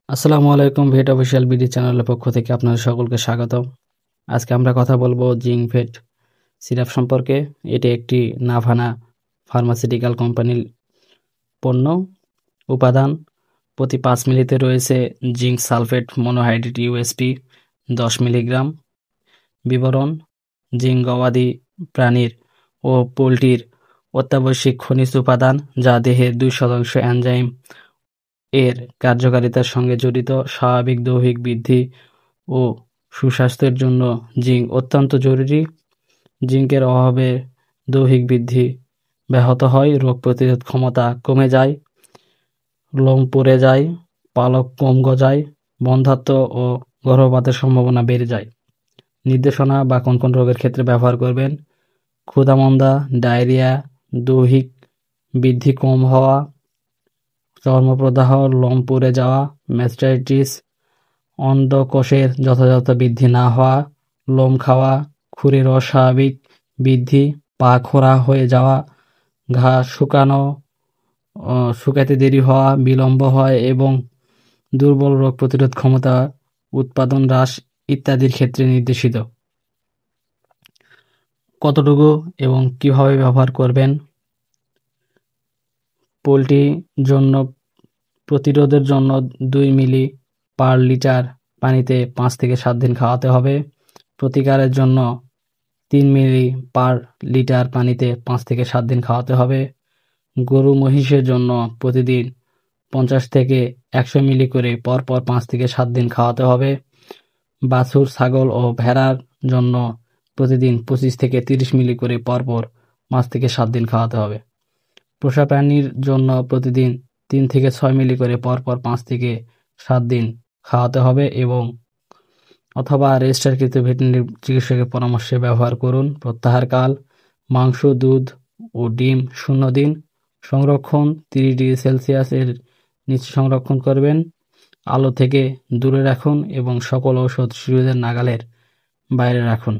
আসসালামু আলাইকুম। ভেট official BD চ্যানেলের পক্ষ থেকে আপনাদের সকলকে স্বাগতম। আজকে আমরা কথা বলবো জিঙ্ক ভেট সিরাপ সম্পর্কে। এটি একটি নাভানা ফার্মাসিউটিক্যাল কোম্পানির পণ্য। উপাদান: প্রতি 5 মিলিতে রয়েছে zinc sulphate monohydrate USP 10 milligram. বিবরণ: জিঙ্ক গবাদি প্রাণীর ও পোলট্রির অত্যাবশ্যক খনিজ উপাদান যা দেহের 2% এনজাইম এর কার্যকারিতার সঙ্গে জড়িত। স্বাভাবিক দৈহিক বৃদ্ধি ও সুস্বাস্থ্যের জন্য জিঙ্ক অত্যন্ত জরুরি। জিঙ্কের অভাবে দৈহিক বৃদ্ধি ব্যাহত হয়, রোগ প্রতিরোধ ক্ষমতা কমে যায়, লোম পড়ে যায়, পালক কম গজায়, বন্ধ্যাত্ব ও গর্ভপাতের সম্ভাবনা বেড়ে যায়। নির্দেশনা বা কোন কোন রোগের ক্ষেত্রে ব্যবহার করবেন: ক্ষুধামন্দা, ডায়রিয়া, দৈহিক বৃদ্ধি কম হওয়া, চর্মপ্রদাহ, লোম পড়ে যাওয়া, ম্যাস্টাইটিস, অন্ডকোষের যথাযথ বৃদ্ধি না হওয়া, লোম খাওয়া, খুরের অস্বাভাবিক বৃদ্ধি, পা খোঁড়া হয়ে যাওয়া, ঘা শুকাতে দেরি হওয়া, বিলম্ব হয় এবং দুর্বল রোগ প্রতিরোধ ক্ষমতা উৎপাদন হ্রাস ইত্যাদির ক্ষেত্রে নির্দেশিত। কতটুকু এবং কিভাবে ব্যবহার করবেন? পোলট্রির জন্য প্রতিরোধের জন্য 2 মিলি পার লিটার পানিতে 5 থেকে 7 দিন খাওয়াতে হবে। প্রতিকারের জন্য 3 মিলি পার লিটার পানিতে 5 থেকে 7 দিন খাওয়াতে হবে। গরু মহিষের জন্য প্রতিদিন 50 থেকে 100 মিলি করে পরপর 5 থেকে 7 দিন খাওয়াতে হবে। বাছুর, ছাগল ও ভেড়ার জন্য প্রতিদিন 25 থেকে 30 মিলি করে পরপর 5 থেকে 7 দিন খাওয়াতে হবে। পোষা প্রাণীর জন্য প্রতিদিন 3 থেকে 6 মিলি করে পরপর 5 থেকে 7 দিন খাওয়াতে হবে এবং অথবা রেজিস্টারকৃত ভেটেরিনারি চিকিৎসকের পরামর্শে ব্যবহার করুন। প্রত্যাহারকাল: মাংস, দুধ ও ডিম 0 দিন। সংরক্ষণ: 30 ডিগ্রি সেলসিয়াস এর নিচে সংরক্ষণ করবেন। আলো থেকে দূরে রাখুন এবং সকল ঔষধ শিশুদের নাগালের বাইরে রাখুন।